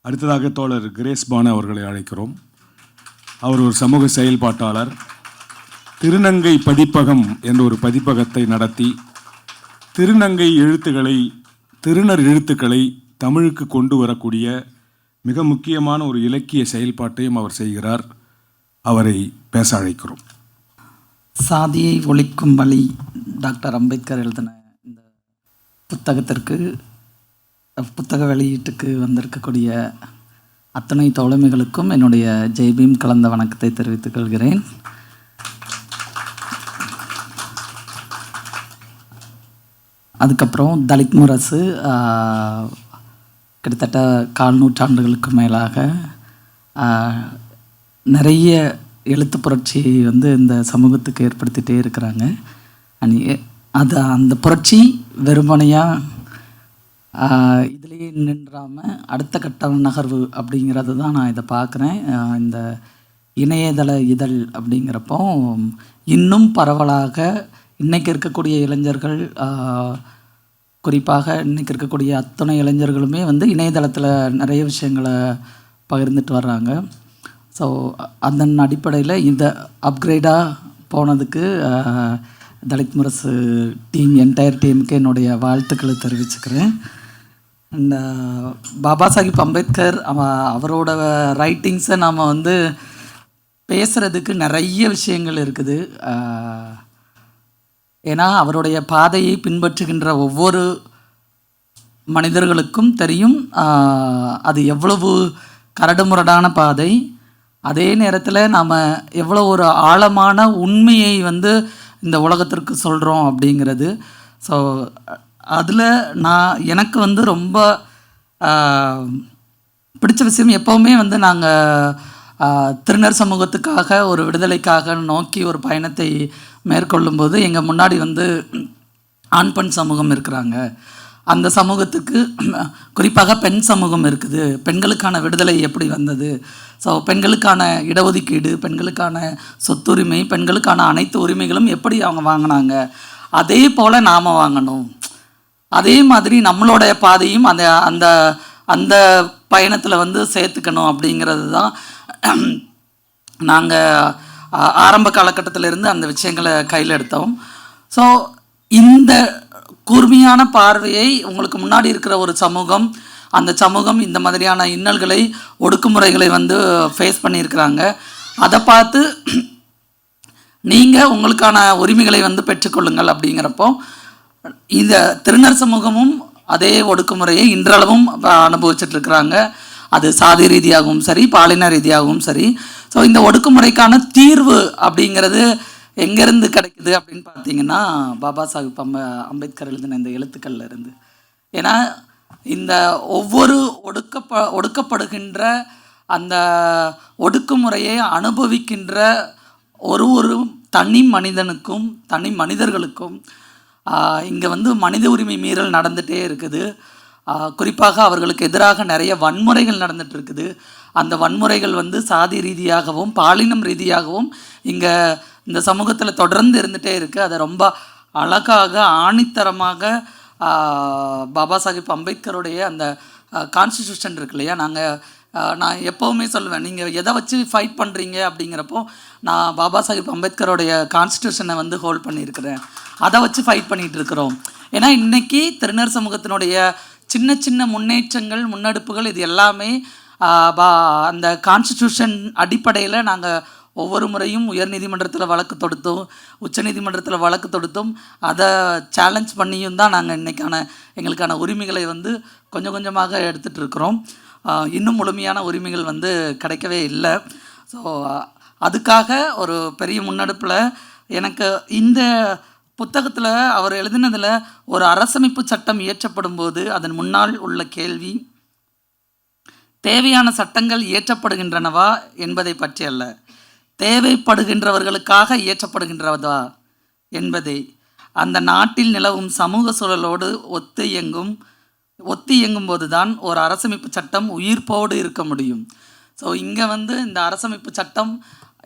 அடுத்ததாக தோழர் கிரேஸ் பானு அவர்களை அழைக்கிறோம். அவர் ஒரு சமூக செயல்பாட்டாளர். திருநங்கை பதிப்பகம் என்ற ஒரு பதிப்பகத்தை நடத்தி திருநங்கை எழுத்துக்களை, திருநர் எழுத்துக்களை தமிழுக்கு கொண்டு வரக்கூடிய மிக முக்கியமான ஒரு இலக்கிய செயல்பாட்டையும் அவர் செய்கிறார். அவரை பேச அழைக்கிறோம். சாதியை ஒழிக்கும் வழி டாக்டர் அம்பேத்கர் எழுதின இந்த புத்தகத்திற்கு, புத்தக வெளியீட்டுக்கு வந்திருக்கக்கூடிய அத்தனை தோழமைகளுக்கும் என்னுடைய ஜெய்பீம் கலந்த வணக்கத்தை தெரிவித்துக் கொள்கிறேன். அதுக்கப்புறம் தலித் முரசு கிட்டத்தட்ட 4 நூற்றாண்டுகளுக்கு மேலாக நிறைய எழுத்து புரட்சி இந்த சமூகத்துக்கு ஏற்படுத்திகிட்டே இருக்கிறாங்க. அது அந்த புரட்சி வெறுமனையாக இதுலேயே நின்றாமல் அடுத்த கட்ட நகர்வு அப்படிங்கிறது தான் நான் இதை பார்க்குறேன். இந்த இணையதள இதழ் அப்படிங்கிறப்போ இன்னும் பரவலாக இன்றைக்கி இருக்கக்கூடிய இளைஞர்கள், குறிப்பாக இன்றைக்கி இருக்கக்கூடிய அத்தனை இளைஞர்களுமே இணையதளத்தில் நிறைய விஷயங்களை பகிர்ந்துட்டு வர்றாங்க. ஸோ அதன் அடிப்படையில் இந்த அப்கிரேடாக போனதுக்கு தலித் முரசு டீம், என்டையர் டீமுக்கு என்னுடைய வாழ்த்துக்களை தெரிவிச்சுக்கிறேன். இந்த பாபா சாஹிப் அம்பேத்கர் அவரோட ரைட்டிங்ஸை நாம் பேசுகிறதுக்கு நிறைய விஷயங்கள் இருக்குது. ஏன்னா அவருடைய பாதையை பின்பற்றுகின்ற ஒவ்வொரு மனிதர்களுக்கும் தெரியும் அது எவ்வளவு கரடுமுரடான பாதை. அதே நேரத்தில் நாம் எவ்வளோ ஒரு ஆழமான உண்மையை இந்த உலகத்திற்கு சொல்கிறோம் அப்படிங்கிறது. ஸோ அதில் எனக்கு ரொம்ப பிடிச்ச விஷயம், எப்போவுமே நாங்கள் திருநர் சமூகத்துக்காக, ஒரு விடுதலைக்காக நோக்கி ஒரு பயணத்தை மேற்கொள்ளும்போது எங்கள் முன்னாடி ஆண் பெண் சமூகம் இருக்கிறாங்க. அந்த சமூகத்துக்கு குறிப்பாக பெண் சமூகம் இருக்குது. பெண்களுக்கான விடுதலை எப்படி வந்தது, ஸோ பெண்களுக்கான இடஒதுக்கீடு, பெண்களுக்கான சொத்துரிமை, பெண்களுக்கான அனைத்து உரிமைகளும் எப்படி அவங்க வாங்கினாங்க, அதே போல் நாம் வாங்கணும். அதே மாதிரி நம்மளுடைய பாதையும் அந்த அந்த அந்த பயணத்தில் சேர்த்துக்கணும் அப்படிங்கிறது தான் நாங்கள் ஆரம்ப காலகட்டத்திலிருந்து அந்த விஷயங்களை கையில் எடுத்தோம். ஸோ இந்த கூர்மையான பார்வையை உங்களுக்கு முன்னாடி இருக்கிற ஒரு சமூகம், அந்த சமூகம் இந்த மாதிரியான இன்னல்களை, ஒடுக்குமுறைகளை ஃபேஸ் பண்ணியிருக்கிறாங்க. அதை பார்த்து நீங்கள் உங்களுக்கான உரிமைகளை பெற்றுக்கொள்ளுங்கள் அப்படிங்கிறப்போ இந்த திருநர் சமூகமும் அதே ஒடுக்குமுறையை இன்றளவும் அனுபவிச்சுட்ருக்கிறாங்க. அது சாதி ரீதியாகவும் சரி, பாலின ரீதியாகவும் சரி. ஸோ இந்த ஒடுக்குமுறைக்கான தீர்வு அப்படிங்கிறது எங்கேருந்து கிடைக்குது அப்படின்னு பார்த்தீங்கன்னா பாபா சாஹிப் அம்பேத்கர் எழுதின இந்த எழுத்துக்களில் இருந்து. ஏன்னா இந்த ஒவ்வொரு ஒடுக்கப்படுகின்ற அந்த ஒடுக்குமுறையை அனுபவிக்கின்ற ஒரு தனி மனிதனுக்கும், தனி மனிதர்களுக்கும் இங்கே மனித உரிமை மீறல் நடந்துகிட்டே இருக்குது. குறிப்பாக அவர்களுக்கு எதிராக நிறைய வன்முறைகள் நடந்துட்டு இருக்குது. அந்த வன்முறைகள் சாதி ரீதியாகவும் பாலினம் ரீதியாகவும் இங்கே இந்த சமூகத்தில் தொடர்ந்து இருந்துகிட்டே இருக்குது. அதை ரொம்ப அழகாக, ஆணித்தரமாக பாபா சாஹிப் அம்பேத்கருடைய அந்த கான்ஸ்டிடியூஷன் இருக்கு இல்லையா, நான் எப்போவுமே சொல்லுவேன், நீங்கள் எதை வச்சு ஃபைட் பண்ணுறீங்க அப்படிங்கிறப்போ நான் பாபா சாஹிப் அம்பேத்கருடைய கான்ஸ்டிடியூஷனை ஹோல்ட் பண்ணியிருக்கிறேன், அதை வச்சு ஃபைட் பண்ணிகிட்டு இருக்கிறோம். ஏன்னா இன்றைக்கி திருநர் சமூகத்தினுடைய சின்ன சின்ன முன்னேற்றங்கள், முன்னெடுப்புகள், இது எல்லாமே அந்த கான்ஸ்டிடியூஷன் அடிப்படையில் நாங்கள் ஒவ்வொரு முறையும் உயர்நீதிமன்றத்தில் வழக்கு தொடுத்தோம், உச்சநீதிமன்றத்தில் வழக்கு தொடுத்தோம். அதை சேலஞ்ச் பண்ணியும் தான் நாங்கள் இன்றைக்கான எங்களுக்கான உரிமைகளை கொஞ்சம் கொஞ்சமாக எடுத்துகிட்டு இருக்கிறோம். இன்னும் முழுமையான உரிமைகள் கிடைக்கவே இல்லை. ஸோ அதுக்காக ஒரு பெரிய முன்னெடுப்பில் எனக்கு இந்த புத்தகத்தில் அவர் எழுதினதில் ஒரு அரசமைப்பு சட்டம் இயற்றப்படும் போது அதன் முன்னால் உள்ள கேள்வி, தேவையான சட்டங்கள் இயற்றப்படுகின்றனவா என்பதை பற்றி அல்ல, தேவைப்படுகின்றவர்களுக்காக இயற்றப்படுகின்றதா என்பதை, அந்த நாட்டில் நிலவும் சமூக சூழலோடு ஒத்து இயங்கும் போது தான் ஒரு அரசமைப்பு சட்டம் உயிர்ப்போடு இருக்க முடியும். ஸோ இங்கே இந்த அரசமைப்பு சட்டம்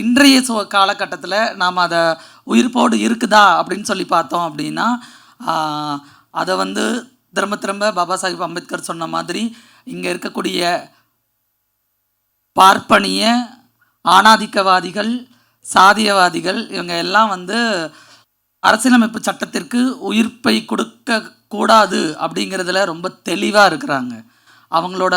இன்றைய காலகட்டத்தில் நாம் அதை உயிர்ப்போடு இருக்குதா அப்படின்னு சொல்லி பார்த்தோம் அப்படின்னா அதை திரும்ப திரும்ப பாபா சாஹிப் அம்பேத்கர் சொன்ன மாதிரி இங்கே இருக்கக்கூடிய பார்ப்பனிய, ஆணாதிக்கவாதிகள், சாதியவாதிகள் இவங்க எல்லாம் வந்து அரசியலமைப்பு சட்டத்திற்கு உயிர்ப்பை கொடுக்க கூடாது அப்படிங்கிறதுல ரொம்ப தெளிவாக இருக்கிறாங்க. அவங்களோட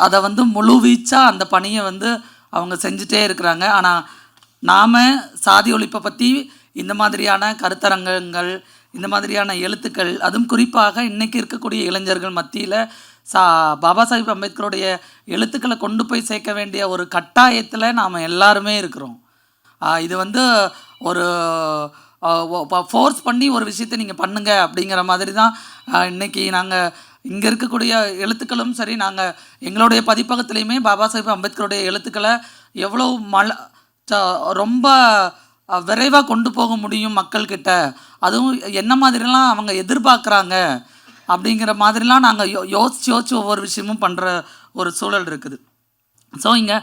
அதை வந்து முழுவீச்சாக அந்த பணியை வந்து அவங்க செஞ்சுட்டே இருக்கிறாங்க. ஆனால் நாம் சாதி ஒழிப்பை பற்றி இந்த மாதிரியான கருத்தரங்கங்கள், இந்த மாதிரியான எழுத்துக்கள், அதுவும் குறிப்பாக இன்றைக்கி இருக்கக்கூடிய இளைஞர்கள் மத்தியில் பாபா சாஹிப் அம்பேத்கருடைய எழுத்துக்களை கொண்டு போய் சேர்க்க வேண்டிய ஒரு கட்டாயத்தில் நாம் எல்லாருமே இருக்கிறோம். இது வந்து ஒரு ஃபோர்ஸ் பண்ணி ஒரு விஷயத்தை நீங்கள் பண்ணுங்க அப்படிங்கிற மாதிரி தான் இன்றைக்கி நாங்கள் இங்கே இருக்கக்கூடிய எழுத்துக்களும் சரி, நாங்கள் எங்களுடைய பதிப்பகத்துலேயுமே பாபா சாஹிப் அம்பேத்கருடைய எழுத்துக்களை எவ்வளோ ரொம்ப விரைவாக கொண்டு போக முடியும் மக்கள்கிட்ட, அதுவும் என்ன மாதிரிலாம் அவங்க எதிர்பார்க்குறாங்க அப்படிங்கிற மாதிரிலாம் நாங்கள் யோசிச்சு ஒவ்வொரு விஷயமும் பண்ணுற ஒரு சூழல் இருக்குது. ஸோ இங்கே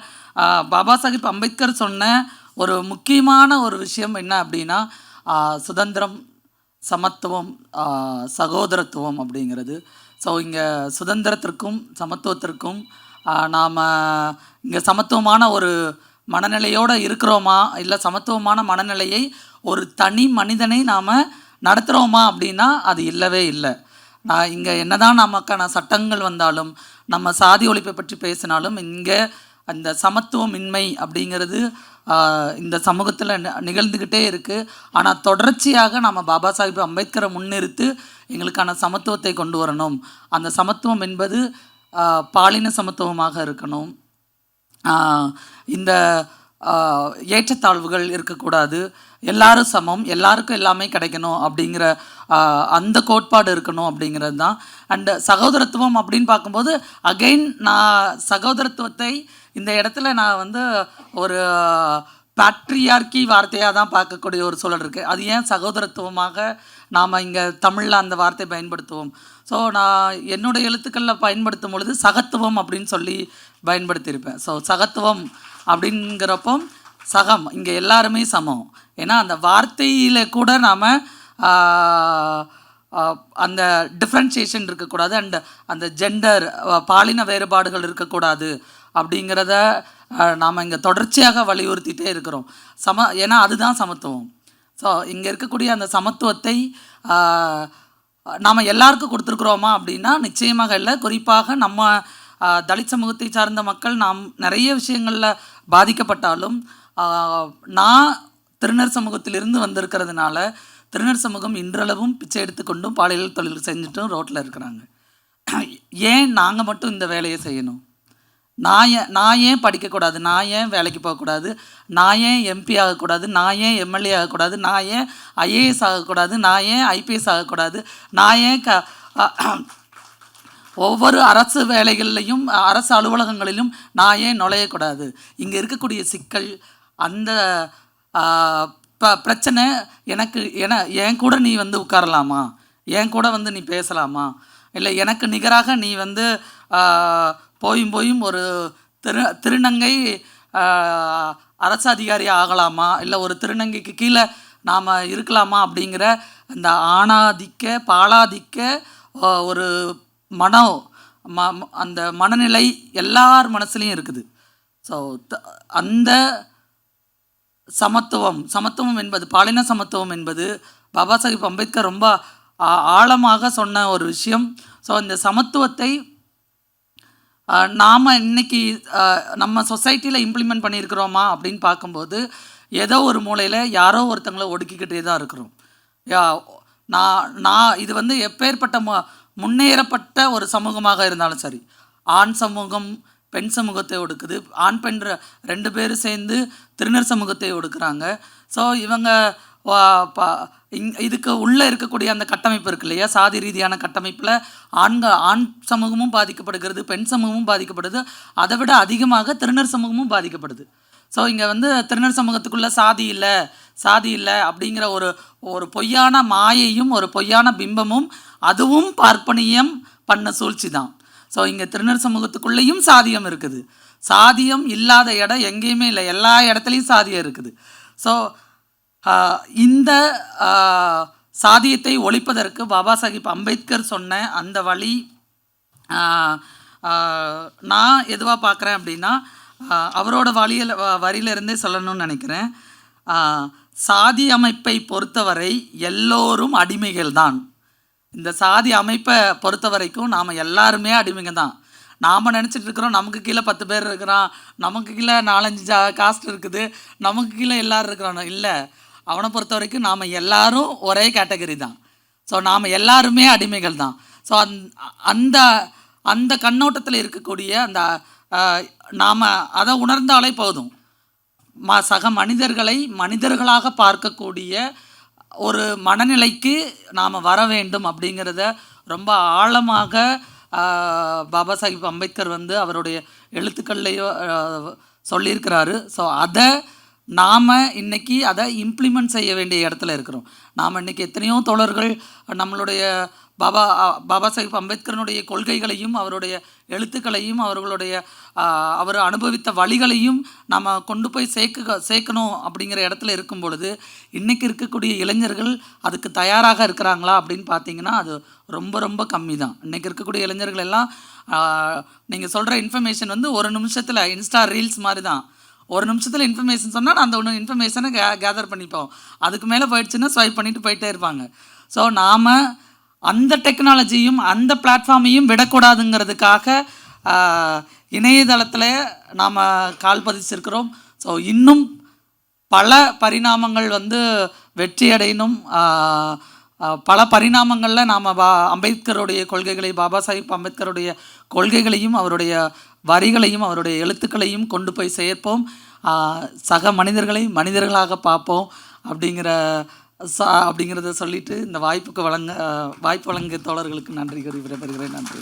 பாபா சாஹிப் அம்பேத்கர் சொன்ன ஒரு முக்கியமான ஒரு விஷயம் என்ன அப்படின்னா, சுதந்திரம், சமத்துவம், சகோதரத்துவம் அப்படிங்கிறது. ஸோ இங்கே சுதந்திரத்திற்கும் சமத்துவத்திற்கும் நாம் இங்கே சமத்துவமான ஒரு மனநிலையோடு இருக்கிறோமா, இல்லை சமத்துவமான மனநிலையை ஒரு தனி மனிதனை நாம் நடத்துகிறோமா அப்படின்னா அது இல்லவே இல்லை. நான் இங்கே என்னதான் நமக்கான சட்டங்கள் வந்தாலும், நம்ம சாதி ஒழிப்பை பற்றி பேசினாலும், இங்கே அந்த சமத்துவமின்மை அப்படிங்கிறது இந்த சமூகத்தில் நிகழ்ந்துக்கிட்டே இருக்குது. ஆனால் தொடர்ச்சியாக நம்ம பாபா சாஹிப் அம்பேத்கரை முன்னிறுத்து எங்களுக்கான சமத்துவத்தை கொண்டு வரணும். அந்த சமத்துவம் என்பது பாலின சமத்துவமாக இருக்கணும். இந்த ஏற்றத்தாழ்வுகள் இருக்கக்கூடாது. எல்லாரும் சமம், எல்லாருக்கும் எல்லாமே கிடைக்கணும் அப்படிங்கிற அந்த கோட்பாடு இருக்கணும் அப்படிங்கிறது தான். அண்டு சகோதரத்துவம் அப்படின்னு பார்க்கும்போது அகெயின் நான் சகோதரத்துவத்தை இந்த இடத்துல நான் வந்து ஒரு பேட்ரியார்கி வார்த்தையாக தான் பார்க்கக்கூடிய ஒரு சூழல் இருக்குது. அது ஏன் சகோதரத்துவமாக நாம் இங்கே தமிழில் அந்த வார்த்தை பயன்படுத்துவோம்? ஸோ நான் என்னுடைய எழுத்துக்களில் பயன்படுத்தும் பொழுது சகத்துவம் அப்படின்னு சொல்லி பயன்படுத்தியிருப்பேன். ஸோ சகத்துவம் அப்படிங்கிறப்போ சகம், இங்கே எல்லாருமே சமம். ஏன்னா அந்த வார்த்தையில் கூட நாம் அந்த டிஃப்ரென்ஷியேஷன் இருக்கக்கூடாது, அண்ட் அந்த ஜெண்டர் பாலின வேறுபாடுகள் இருக்கக்கூடாது அப்படிங்கிறத நாம் இங்கே தொடர்ச்சியாக வலியுறுத்திட்டே இருக்கிறோம். ஏன்னா அதுதான் சமத்துவம். ஸோ இங்கே இருக்கக்கூடிய அந்த சமத்துவத்தை நாம் எல்லாருக்கும் கொடுத்துருக்குறோமா அப்படின்னா நிச்சயமாக இல்லை. குறிப்பாக நம்ம தலித் சமூகத்தை சார்ந்த மக்கள் நாம் நிறைய விஷயங்களில் பாதிக்கப்பட்டாலும், நான் திருநர் சமூகத்திலிருந்து வந்திருக்கிறதுனால திருநர் சமூகம் இன்றளவும் பிச்சை எடுத்துக்கொண்டும் பாலியல் தொழில் செஞ்சுட்டும் ரோட்டில் இருக்கிறாங்க. ஏன் நாங்கள் மட்டும் இந்த வேலையை செய்யணும்? நான் ஏன் படிக்கக்கூடாது? நான் ஏன் வேலைக்கு போகக்கூடாது? நான் ஏன் எம்பி ஆகக்கூடாது? நான் ஏன் எம்எல்ஏ ஆகக்கூடாது? நான் ஏன் ஐஏஎஸ் ஆகக்கூடாது? நான் ஏன் ஐபிஎஸ் ஆகக்கூடாது? நான் ஏன் ஒவ்வொரு அரசு வேலைகள்லையும் அரசு அலுவலகங்களிலும் நான் ஏன் நுழையக்கூடாது? இங்கே இருக்கக்கூடிய சிக்கல், அந்த பிரச்சனை எனக்கு என் கூட நீ வந்து உட்காரலாமா? என் கூட வந்து நீ பேசலாமா? இல்லை எனக்கு நிகராக நீ வந்து போயும் ஒரு திருநங்கை அரசு அதிகாரி ஆகலாமா? இல்லை ஒரு திருநங்கைக்கு கீழே நாம் இருக்கலாமா? அப்படிங்கிற அந்த ஆணாதிக்க பாலாதிக்க ஒரு அந்த மனநிலை எல்லார் மனசுலையும் இருக்குது. ஸோ அந்த சமத்துவம் என்பது, பாலின சமத்துவம் என்பது பாபா சாஹிப் அம்பேத்கர் ரொம்ப ஆழமாக சொன்ன ஒரு விஷயம். ஸோ இந்த சமத்துவத்தை நாம் இன்னைக்கு நம்ம சொசைட்டியில் இம்ப்ளிமெண்ட் பண்ணியிருக்கிறோமா அப்படின்னு பார்க்கும்போது ஏதோ ஒரு மூலையில் யாரோ ஒருத்தங்களை ஒடுக்கிக்கிட்டே தான் இருக்கிறோம். நான் இது வந்து எப்பேற்பட்ட முன்னேறப்பட்ட ஒரு சமூகமாக இருந்தாலும் சரி, ஆண் சமூகம் பெண் சமூகத்தை ஒடுக்குது, ஆண் பெண் 2 பேரும் சேர்ந்து திருநர் சமூகத்தை ஒடுக்குறாங்க. ஸோ இவங்க இதுக்கு உள்ளே இருக்கக்கூடிய அந்த கட்டமைப்பு இருக்கு இல்லையா, சாதி ரீதியான கட்டமைப்பில் ஆண் சமூகமும் பாதிக்கப்படுகிறது, பெண் சமூகமும் பாதிக்கப்படுது, அதை விட அதிகமாக திருநர் சமூகமும் பாதிக்கப்படுது. ஸோ இங்கே வந்து திருநர் சமூகத்துக்குள்ளே சாதி இல்லை அப்படிங்கிற ஒரு பொய்யான மாயையும் ஒரு பொய்யான பிம்பமும், அதுவும் பார்ப்பனியம் பண்ண சூழ்ச்சி தான். ஸோ இங்கே திருநர் சமூகத்துக்குள்ளேயும் சாதியம் இருக்குது. சாதியம் இல்லாத இடம் எங்கேயுமே இல்லை, எல்லா இடத்துலையும் சாதியம் இருக்குது. ஸோ இந்த சாதியத்தை ஒழிப்பதற்கு பாபா சாஹிப் அம்பேத்கர் சொன்ன அந்த வழி நான் எதுவாக பார்க்குறேன் அப்படின்னா, அவரோட வரியிலிருந்தே சொல்லணும்னு நினைக்கிறேன். சாதி அமைப்பை பொறுத்தவரை எல்லோரும் அடிமைகள் தான். இந்த சாதி அமைப்பை பொறுத்த வரைக்கும் நாம் எல்லாருமே அடிமைங்க தான். நாம் நினச்சிட்டு இருக்கிறோம் நமக்கு கீழே 10 பேர் இருக்கிறான், நமக்கு கீழே 4-5 காஸ்ட் இருக்குது, நமக்கு கீழே எல்லோரும் இருக்கிறானோ. இல்லை, அவனை பொறுத்த வரைக்கும் நாம் எல்லாரும் ஒரே கேட்டகரி தான். ஸோ நாம் எல்லாருமே அடிமைகள் தான். ஸோ அந்த அந்த கண்ணோட்டத்தில் இருக்கக்கூடிய அந்த நாம் அதை உணர்ந்தாலே போதும். சக மனிதர்களை மனிதர்களாக பார்க்கக்கூடிய ஒரு மனநிலைக்கு நாம் வர வேண்டும் அப்படிங்கிறத ரொம்ப ஆழமாக பாபா சாஹிப் அம்பேத்கர் வந்து அவருடைய எழுத்துக்கள்லையோ சொல்லியிருக்கிறாரு. ஸோ அதை நாம் இன்றைக்கி அதை இம்ப்ளிமெண்ட் செய்ய வேண்டிய இடத்துல இருக்கிறோம். நாம் இன்றைக்கி எத்தனையோ தோழர்கள் நம்மளுடைய பாபா சாஹிப் அம்பேத்கரனுடைய கொள்கைகளையும் அவருடைய எழுத்துக்களையும் அவர் அனுபவித்த வழிகளையும் நம்ம கொண்டு போய் சேர்க்கணும் அப்படிங்கிற இடத்துல இருக்கும் பொழுது இன்றைக்கி இருக்கக்கூடிய இளைஞர்கள் அதுக்கு தயாராக இருக்கிறாங்களா அப்படின்னு பார்த்தீங்கன்னா அது ரொம்ப ரொம்ப கம்மி தான். இன்றைக்கி இருக்கக்கூடிய இளைஞர்கள் எல்லாம் நீங்கள் சொல்கிற இன்ஃபர்மேஷன் வந்து ஒரு நிமிஷத்தில் இன்ஸ்டா ரீல்ஸ் மாதிரி தான். ஒரு நிமிஷத்தில் இன்ஃபர்மேஷன் சொன்னால் அந்த ஒன்று இன்ஃபர்மேஷனை கேதர் பண்ணிப்போம். அதுக்கு மேலே போயிடுச்சுன்னா ஸ்வைப் பண்ணிவிட்டு போயிட்டே இருப்பாங்க. ஸோ நாம் அந்த டெக்னாலஜியும் அந்த பிளாட்ஃபார்மையும் விடக்கூடாதுங்கிறதுக்காக இணையதளத்தில் நாம் கால் பதிச்சிருக்கிறோம். ஸோ இன்னும் பல பரிணாமங்கள் வந்து வெற்றி அடையணும். பல பரிணாமங்களில் நாம் அம்பேத்கருடைய கொள்கைகளை, பாபா சாஹிப் அம்பேத்கருடைய கொள்கைகளையும் அவருடைய வரிகளையும் அவருடைய எழுத்துக்களையும் கொண்டு போய் சேர்ப்போம். சக மனிதர்களை மனிதர்களாக பார்ப்போம் அப்படிங்கிறத சொல்லிட்டு இந்த வாய்ப்பு வழங்கிய தோழர்களுக்கு நன்றி கூறி விடைபெறுகிறேன். நன்றி.